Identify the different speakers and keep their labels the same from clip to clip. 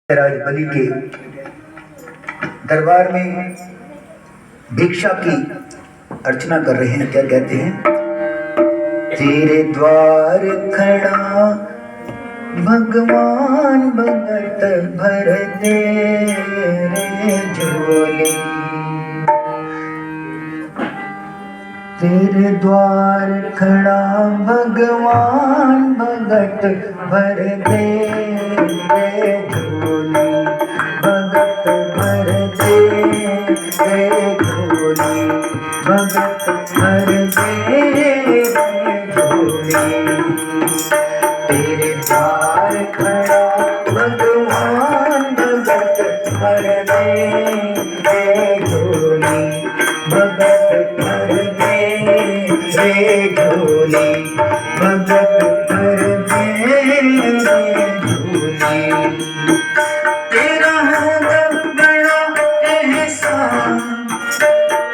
Speaker 1: राज बलि के दरबार में भिक्षा की अर्चना कर रहे हैं। क्या कहते हैं? तेरे द्वार खड़ा भगवान भगत भर दे रे झोली। तेरे द्वार खड़ा भगवान भगत भर दे रे झोली। भगत भर दे रे झोली। भगत भर दे रे झोली। तेरे द्वार खड़ा भगवान भगत भर दे रे झोली। भगत भर दे रे झोली। भगत भर दे रे झोली। तेरा होगा बड़ा एहसान,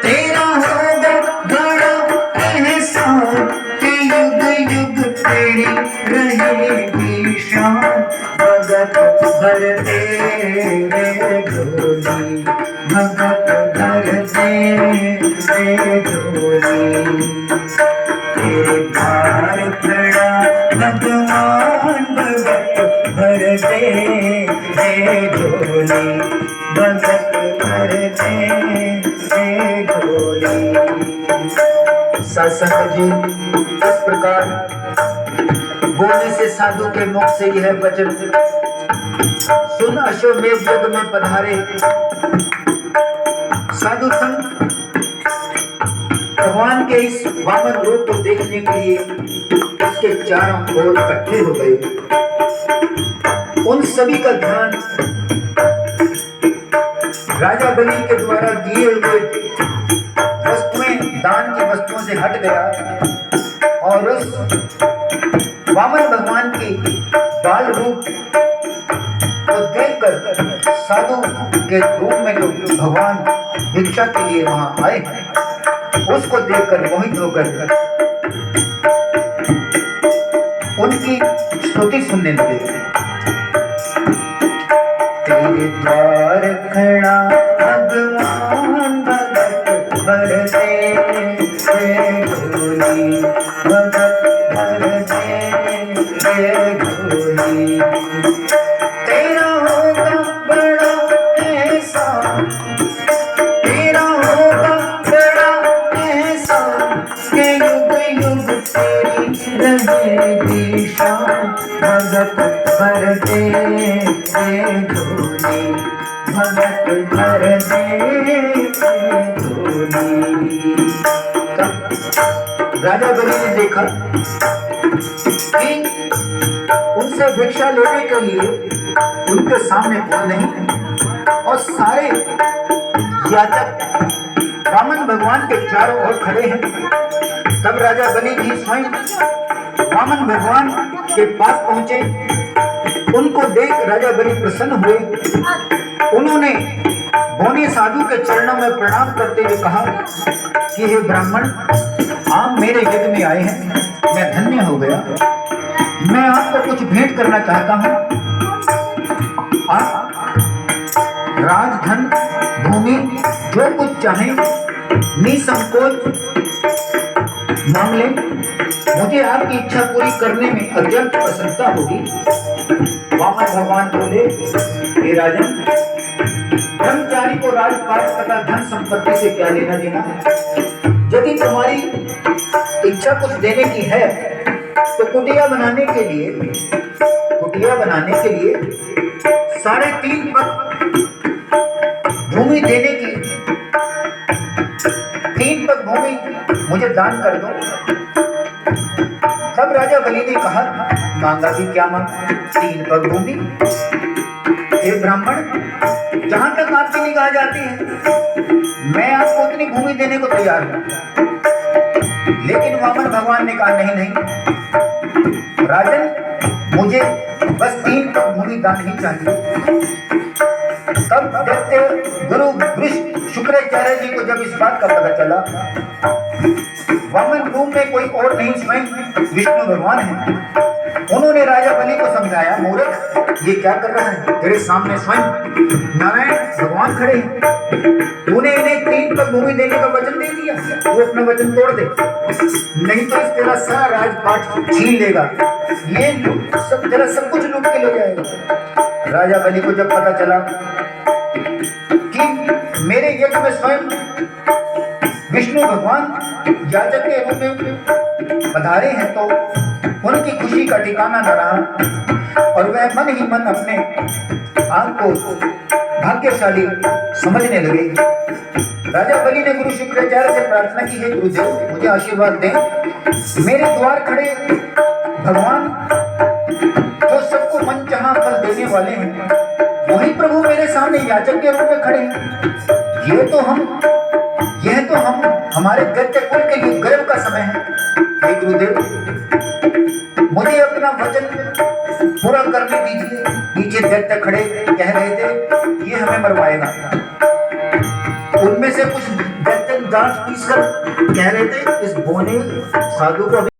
Speaker 1: तेरा होगा बड़ा एहसान कि युग युग तेरी रहेगी शान। भगत भर दे रे झोली। भगत भर दे रे झोली। तेरे द्वार खड़ा भगवान भगत भर दे रे झोली। भगत भर दे रे झोली। सत्संग जी, इस प्रकार बोलने से साधु के मुख से यह वचन सुन अश्वमेध जग में पधारे साधु संत भगवान के इस वामन रूप को देखने के लिए उसके चारों ओर इकट्ठे हो गए। उन सभी का ध्यान राजा बलि के द्वारा दिए हुए वस्तुएं, दान की वस्तुओं से हट गया और उस वामन भगवान के बाल रूप को देखकर साधु के रूप में जो भगवान भिक्षा के लिए वहां आए उसको देखकर मोहित होकर उनकी स्तुति सुनने लगे। तेरे द्वार खड़ा भगवान भगत भर दे रे झोली। भगत भर दे रे झोली। तेरा होगा बड़ा एहसान, तेरा होगा बड़ा एहसान कि युग युग तेरी रहेगी शान। भगत भर दे रे झोली। भगत भर दे रे झोली। राजा बलि ने देखा कि उनसे भिक्षा लेने के लिए उनके सामने कोई नहीं और सारे याचक वामन भगवान के चारों ओर खड़े हैं। तब राजा बलि जी स्वयं वामन भगवान के पास पहुंचे। उनको देख राजा बलि प्रसन्न हुए। उन्होंने बोने साधु के चरणों में प्रणाम करते हुए कहा कि हे ब्राह्मण, आप मेरे यज्ञ में आए हैं, मैं धन्य हो गया। मैं आपको कुछ भेंट करना चाहता हूं। आप राजधन, भूमि, जो कुछ चाहें निसंकोच मांग लें। मुझे आपकी इच्छा पूरी करने में अत्यंत प्रसन्नता होगी। वामन भगवान बोले, हे राजन, ब्रह्मचारी को राजपाट तथा धन संपत्ति से क्या लेना देना? यदि तुम्हारी इच्छा कुछ देने की है तो कुटिया बनाने के लिए 3.5 पग भूमि देने की 3 पग भूमि मुझे दान कर दो। तब राजा बलि ने कहा, मांगा भी क्या मांगा? 3 पग भूमि। हे ब्राह्मण, जहां तक आपकी निगाह जाती है मैं आपको उतनी भूमि देने को तैयार हूं। लेकिन वामन भगवान ने कहा, नहीं नहीं राजन, मुझे बस 3 पग भूमि दान ही चाहिए। तब दैत्य गुरु वृष शुक्राचार्य जी को जब इस बात का पता चला, वामन रूप में कोई और नहीं स्वयं विष्णु भगवान है। उन्होंने राजा बलि को समझाया, मूर्ख, ये क्या कर रहा है? तेरे सामने स्वयं नारायण भगवान खड़े हैं, तूने इन्हें 3 पग भूमि देने का वचन दे दिया, तू अपना वचन तोड़ दे, नहीं तो इस तेरा सारा राजपाट छीन लेगा, ये सब तेरा सब कुछ लूट के ले जाएगा। राजा बलि को जब पता चला कि मेरे यज्ञ में स्वयं विष्णु भगवान याचक के रूप में पधारे हैं, तो उनकी खुशी का ठिकाना न रहा और वह मन ही मन अपने आप को भाग्यशाली समझने लगे। राजा बलि ने गुरु शुक्राचार्य से प्रार्थना की, हे गुरुदेव मुझे आशीर्वाद दें, मेरे द्वार खड़े भगवान जो सबको मनचाहा फल देने वाले हैं, वही प्रभु मेरे सामने याचक के रूप में खड़े हैं। यह तो हम हमारे दैत्य कुल के लिए गर्व का समय है। हे गुरुदेव मुझे अपना वचन पूरा करने दीजिए। नीचे दैत्य खड़े कह रहे थे ये हमें मरवाएगा, उनमें से कुछ दैत्य दांत पीस कर कह रहे थे इस बोने साधु को